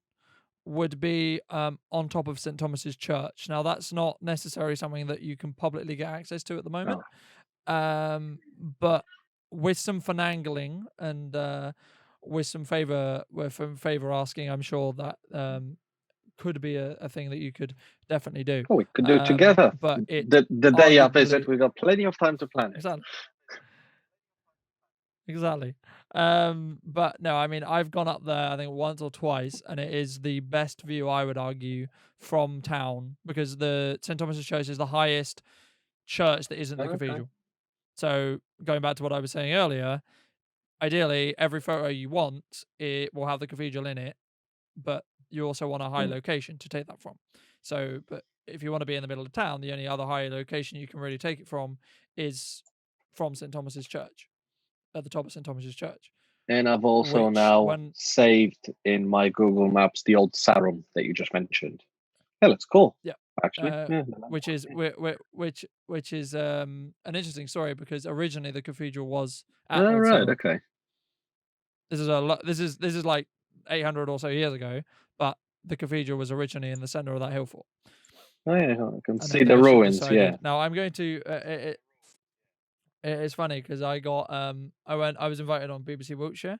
would be on top of St. Thomas's Church. Now that's not necessarily something that you can publicly get access to at the moment, but with some finagling and with some favor asking, I'm sure that could be a thing that you could definitely do. Oh, we could do it together. But it the day I visit, we've got plenty of time to plan it. Exactly. But no, I mean, I've gone up there, I think once or twice, and it is the best view, I would argue, from town, because the St. Thomas's Church is the highest church that isn't the cathedral. So going back to what I was saying earlier, ideally, every photo you want, it will have the cathedral in it, but you also want a high location to take that from. So, but if you want to be in the middle of town, the only other high location you can really take it from is from St. Thomas's Church, at the top of St. Thomas's Church. And I've also saved in my Google Maps the Old Sarum that you just mentioned. Yeah, looks cool. Yeah, actually, which is an interesting story, because originally the cathedral was at Old Sarum. Okay. This is like 800 or so years ago, but the cathedral was originally in the center of that hill fort. Oh yeah, I can see the ruins. Now I'm going to. It's funny because I was invited on BBC Wiltshire.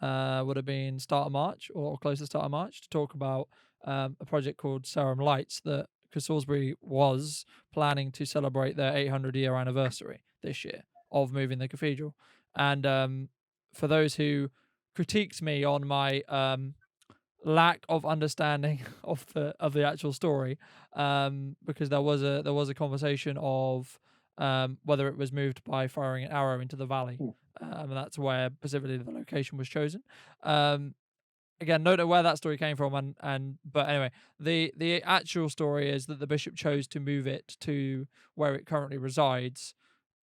Would have been start of March or close to start of March, to talk about a project called Sarum Lights, that because Salisbury was planning to celebrate their 800-year anniversary this year of moving the cathedral. And for those who critiqued me on my lack of understanding of the actual story, because there was a conversation of whether it was moved by firing an arrow into the valley, and that's where specifically the location was chosen. Again, don't know where that story came from, but anyway, the actual story is that the bishop chose to move it to where it currently resides,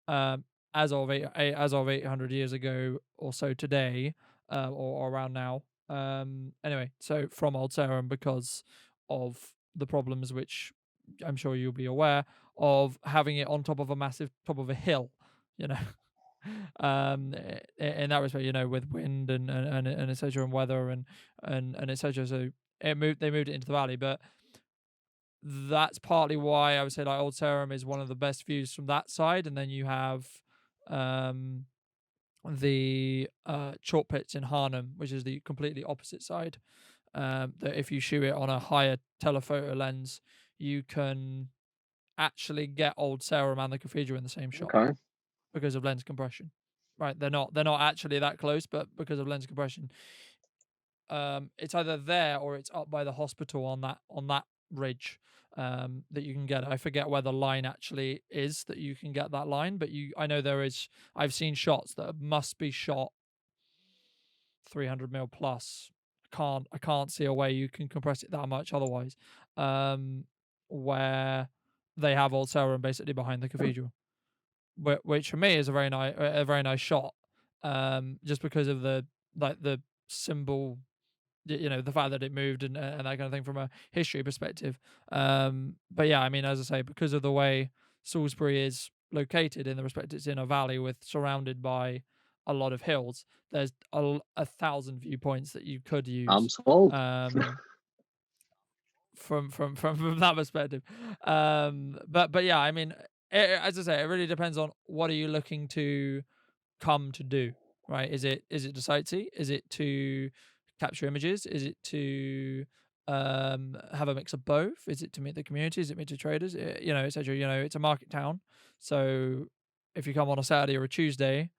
as of 800 years ago or so today, or around now. Anyway, so from Old Sarum, because of the problems which I'm sure you'll be aware of, having it on top of a hill, in that respect, with wind and etc. and weather and etc. So they moved it into the valley, but that's partly why I would say like Old Sarum is one of the best views from that side. And then you have the chalk pits in Harnham, which is the completely opposite side. That if you shoot it on a higher telephoto lens, you can actually get Old Sarum and the cathedral in the same shot, because of lens compression. Right, they're not actually that close, but because of lens compression, it's either there or it's up by the hospital on that ridge, that you can get. I forget where the line actually is that you can get that line, but I know there is. I've seen shots that must be shot 300 mil plus. I can't see a way you can compress it that much otherwise. Where they have Old Sarum basically behind the cathedral, which for me is a very nice shot. Just because of the symbol, the fact that it moved and that kind of thing from a history perspective. But yeah, I mean, as I say, because of the way Salisbury is located, in the respect it's in a valley surrounded by a lot of hills, there's a 1,000 viewpoints that you could use. I'm sold. From that perspective. But yeah, I mean, as I say, it really depends on what are you looking to come to do, right? Is it to sightsee? Is it to capture images? Is it to have a mix of both? Is it to meet the community? Is it meet the traders? Etc. It's a market town, so if you come on a Saturday or a Tuesday,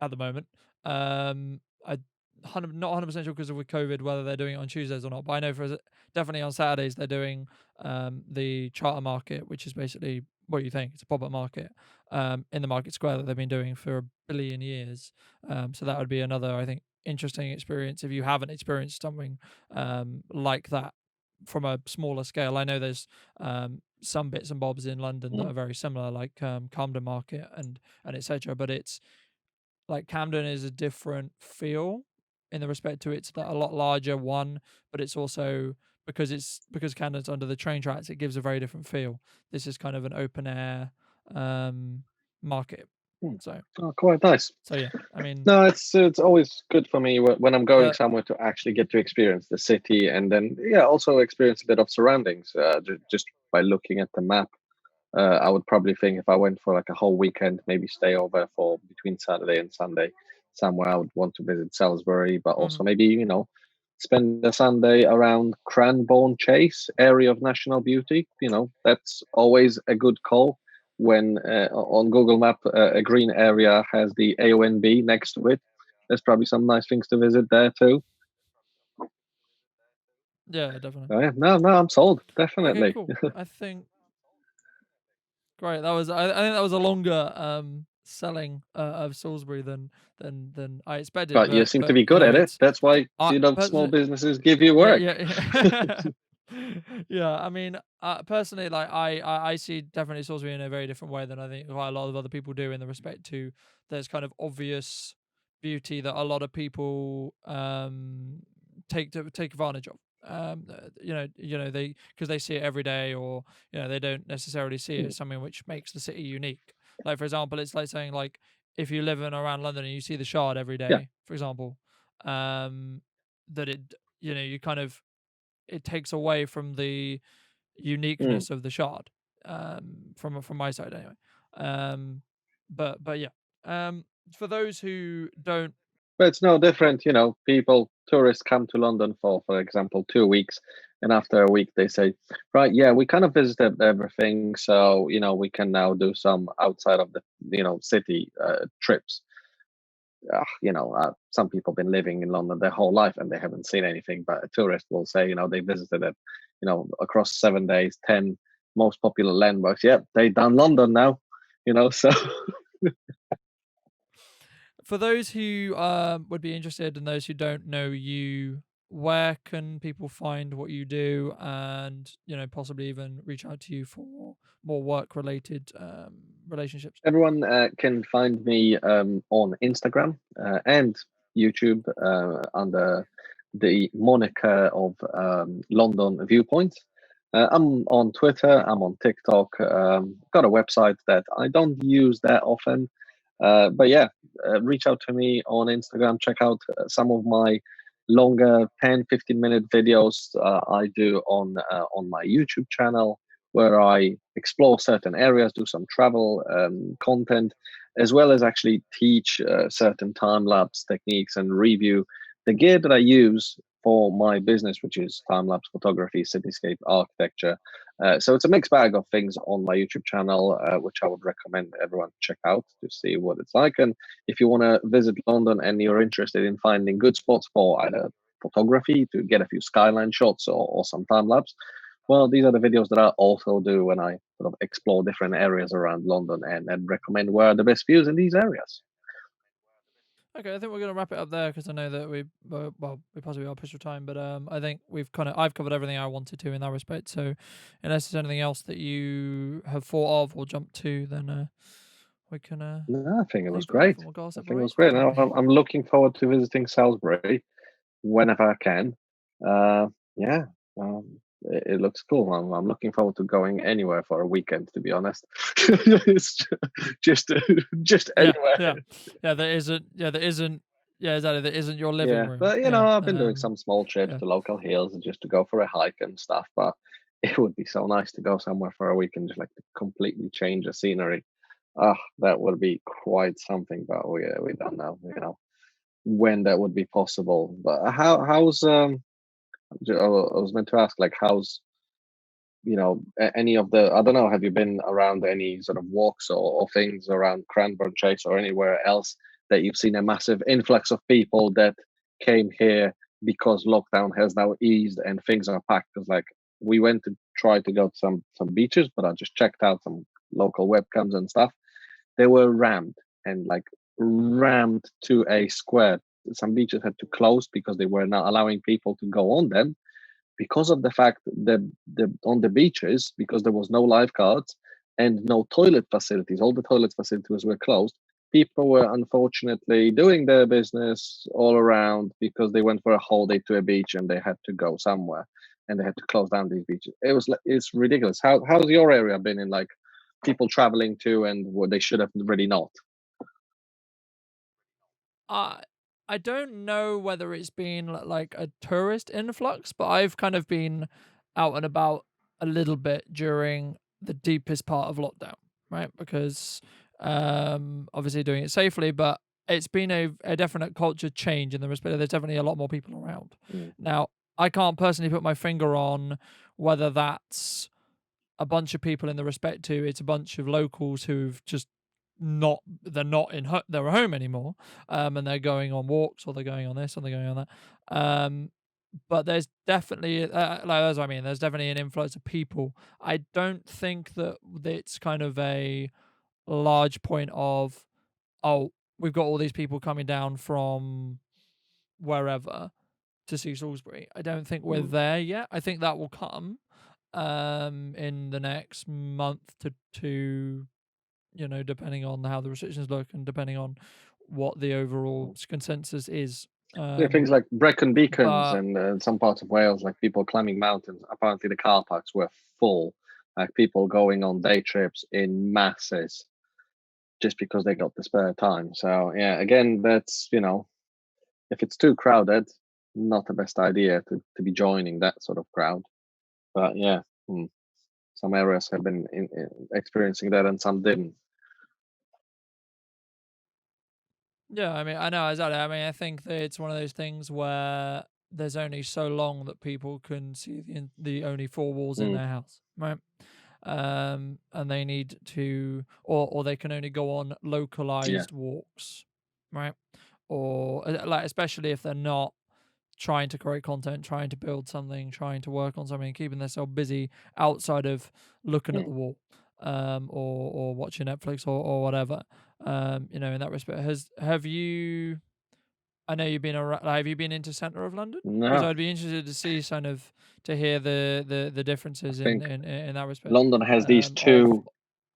at the moment, not 100% sure because of with COVID whether they're doing it on Tuesdays or not, but I know definitely on Saturdays they're doing the charter market, which is basically what you think, it's a pop-up market in the market square that they've been doing for a billion years. So that would be another, I think, interesting experience if you haven't experienced something like that from a smaller scale. I know there's some bits and bobs in London that are very similar, like Camden Market and etc. But it's like Camden is a different feel in the respect to it's a lot larger one, but it's also because Camden's under the train tracks, it gives a very different feel. This is kind of an open air market. So quite nice. So yeah, I mean, no, it's always good for me when I'm going uh, somewhere to actually get to experience the city, and then also experience a bit of surroundings just by looking at the map. I would probably think if I went for like a whole weekend, maybe stay over for between Saturday and Sunday somewhere, I would want to visit Salisbury, but also maybe spend the Sunday around Cranbourne Chase, area of national beauty. That's always a good call when on Google Map a green area has the AONB next to it. There's probably some nice things to visit there too. yeah, definitely. Oh, yeah, no, I'm sold. Okay, Definitely. cool. I think great. That was I think that was a longer selling of Salisbury than I expected. But you seem to But be good at it. it's That's why I small personally, businesses give you yeah, work. yeah, yeah. I mean, personally, like I see definitely Salisbury in a very different way than I think quite a lot of other people do in the respect to there's kind of obvious beauty that a lot of people take advantage of. They because they see it every day, or they don't necessarily see it as something which makes the city unique. Like for example, it's like saying like if you live in around London and you see the Shard every Yeah. day, for example, that it you kind of it takes away from the uniqueness of the Shard, from my side anyway. But yeah, for those who don't, But it's no different, tourists come to London for example, 2 weeks, and after a week they say, right, yeah, we kind of visited everything, so we can now do some outside of the city trips. Some people have been living in London their whole life and they haven't seen anything, but a tourist will say, they visited it, across 7 days, 10 most popular landmarks. Yep, they done London now, so. for those who would be interested and those who don't know you, where can people find what you do, and possibly even reach out to you for more work related relationships? Everyone can find me on Instagram and YouTube under the moniker of London ViewPoints. I'm on Twitter, I'm on TikTok, got a website that I don't use that often. But yeah, reach out to me on Instagram, check out some of my longer 10-15 minute videos I do on my YouTube channel, where I explore certain areas, do some travel content, as well as actually teach certain time lapse techniques and review the gear that I use for my business, which is time lapse photography, cityscape architecture. So it's a mixed bag of things on my YouTube channel, which I would recommend everyone check out to see what it's like. And if you want to visit London and you're interested in finding good spots for either photography to get a few skyline shots or some time lapse, well, these are the videos that I also do when I sort of explore different areas around London and recommend where are the best views in these areas. Okay, I think we're going to wrap it up there because I know that we possibly are pushed for time, but I think I've covered everything I wanted to in that respect. So, unless there's anything else that you have thought of or jumped to, then we can No, I think it was leave it off great. and we'll go our I separate think it was ways for the great. time Now being. I'm looking forward to visiting Salisbury whenever I can. Yeah, it looks cool. I'm looking forward to going anywhere for a weekend, to be honest. It's just just Yeah, anywhere. there isn't, exactly, there isn't your living Yeah, room. but Yeah, I've been doing some small trips yeah. to local hills just to go for a hike and stuff. But it would be so nice to go somewhere for a week and just like to completely change the scenery. Ah, that would be quite something. But we don't know, when that would be possible. But how's I was meant to ask, like, how's any of the, I don't know, have you been around any sort of walks or things around Cranbourne Chase or anywhere else that you've seen a massive influx of people that came here because lockdown has now eased and things are packed. Because like we went to try to go to some beaches, but I just checked out some local webcams and stuff. They were rammed and like rammed to a square. Some beaches had to close because they were not allowing people to go on them because of the fact that the on the beaches, because there was no lifeguards and no toilet facilities, all the toilet facilities were closed. People were unfortunately doing their business all around because they went for a holiday to a beach and they had to go somewhere and they had to close down these beaches. It's ridiculous. How's your area been in like people traveling to and what they should have really not? I I don't know whether it's been like a tourist influx, but I've kind of been out and about a little bit during the deepest part of lockdown, right? Because obviously doing it safely, but it's been a definite culture change in the respect that there's definitely a lot more people around. Mm, Now, I can't personally put my finger on whether that's a bunch of people in the respect to it's a bunch of locals who've just not they're not in their home anymore, and they're going on walks or they're going on this or they're going on that. But there's definitely like that's what I mean. There's definitely an influx of people. I don't think that it's kind of a large point of, oh, we've got all these people coming down from wherever to see Salisbury. I don't think we're mm. there yet. I think that will come in the next month to two, depending on how the restrictions look and depending on what the overall consensus is. Yeah, things like Brecon Beacons But and some parts of Wales, like people climbing mountains. Apparently, the car parks were full, like people going on day trips in masses just because they got the spare time. So yeah, again, that's if it's too crowded, not the best idea to be joining that sort of crowd. But yeah, some areas have been experiencing that and some didn't. yeah, I mean, I know exactly. I mean, I think that it's one of those things where there's only so long that people can see the only four walls in Mm, their house, right? And they need to, or they can only go on yeah. localized walks, right? Or like, especially if they're not trying to create content, trying to build something, trying to work on something, keeping themselves busy outside of looking at Mm. the wall, or watching Netflix or whatever. In that respect, have you? I know you've been around. Have you been into centre of London? Because No, I'd be interested to see kind of to hear the I differences in think in that respect, London has these of two.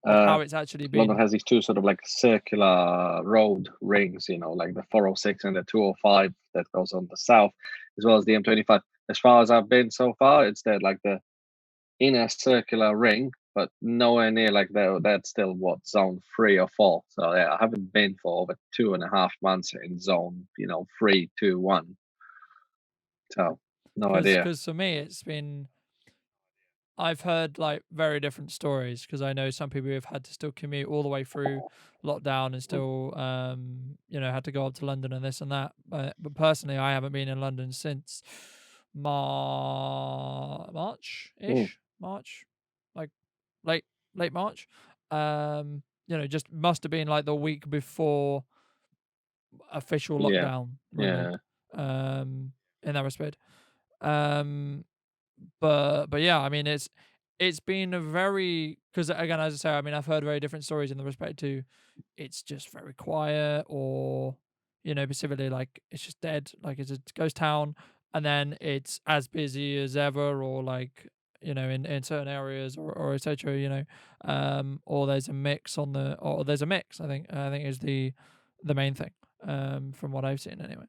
Uh, how it's actually London been. has these two sort of like circular road rings, like the 406 and the 205 that goes on the south, as well as the M25. As far as I've been so far, it's that like the inner circular ring, but nowhere near like that's still what zone 3 or 4. So yeah, I haven't been for over 2.5 months in zone, 3, 2, 1. So no idea. Because for me, it's been. I've heard like very different stories because I know some people who have had to still commute all the way through lockdown and Mm, still, had to go up to London and this and that. But personally, I haven't been in London since March mm, ish, March, like late late March. Just must have been like the week before official yeah, lockdown, really. yeah, In that respect. Um, but yeah, I mean it's been a very because again, as I say, I mean I've heard very different stories in the respect to it's just very quiet or specifically like it's just dead, like it's a ghost town, and then it's as busy as ever or like in certain areas or etc. Or there's a mix or there's a mix. I think is the main thing from what I've seen anyway.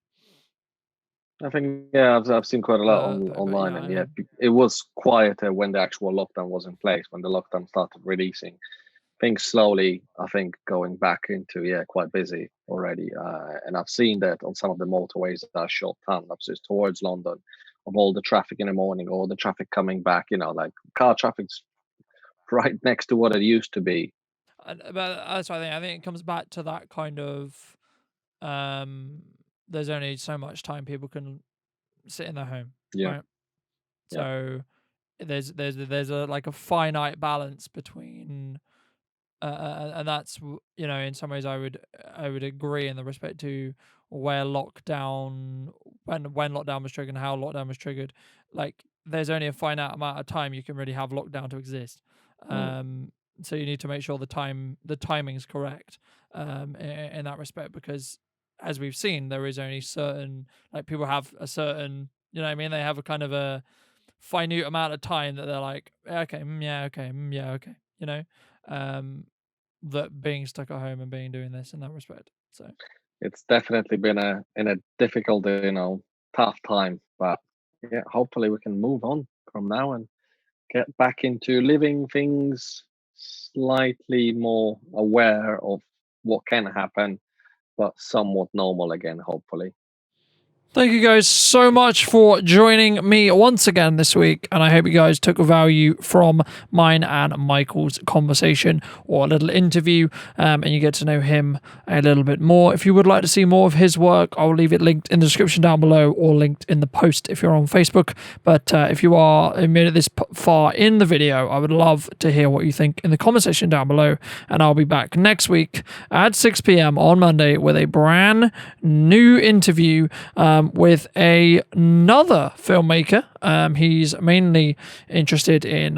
I think yeah, I've seen quite a lot But online, yeah, and I yeah, mean. it was quieter when the actual lockdown was in place. When the lockdown started releasing, things slowly, I think, going back into quite busy already. And I've seen that on some of the motorways that are short time lapses towards London, of all the traffic in the morning, all the traffic coming back. Like car traffic's right next to what it used to be. But that's what I think. I think it comes back to that kind of um, there's only so much time people can sit in their home, Yeah, right? yeah, So there's a like a finite balance between and that's in some ways I would agree in the respect to where lockdown when lockdown was triggered and how lockdown was triggered. Like, there's only a finite amount of time you can really have lockdown to exist. So you need to make sure the timing is correct in that respect, because as we've seen, there is only certain, like, people have a certain, you know what I mean, they have a kind of a finite amount of time that they're like, okay, yeah, okay, yeah, okay, you know, that being stuck at home and doing this in that respect. So it's definitely been a difficult, tough time, but yeah, hopefully we can move on from now and get back into living things slightly more aware of what can happen, but somewhat normal again, hopefully. thank you guys so much for joining me once again this week, and I hope you guys took value from mine and Michael's conversation or a little interview, and you get to know him a little bit more. If you would like to see more of his work, I'll leave it linked in the description down below or linked in the post if you're on Facebook. But if you are made it this far in the video, I would love to hear what you think in the comment section down below, and I'll be back next week at 6 p.m. on Monday with a brand new interview with another filmmaker. He's mainly interested in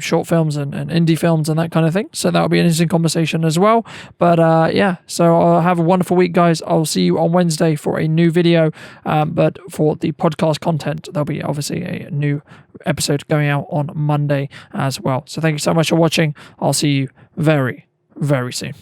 short films and indie films and that kind of thing. So that'll be an interesting conversation as well. But yeah, so have a wonderful week, guys. I'll see you on Wednesday for a new video. But for the podcast content, there'll be obviously a new episode going out on Monday as well. So thank you so much for watching. I'll see you very, very soon.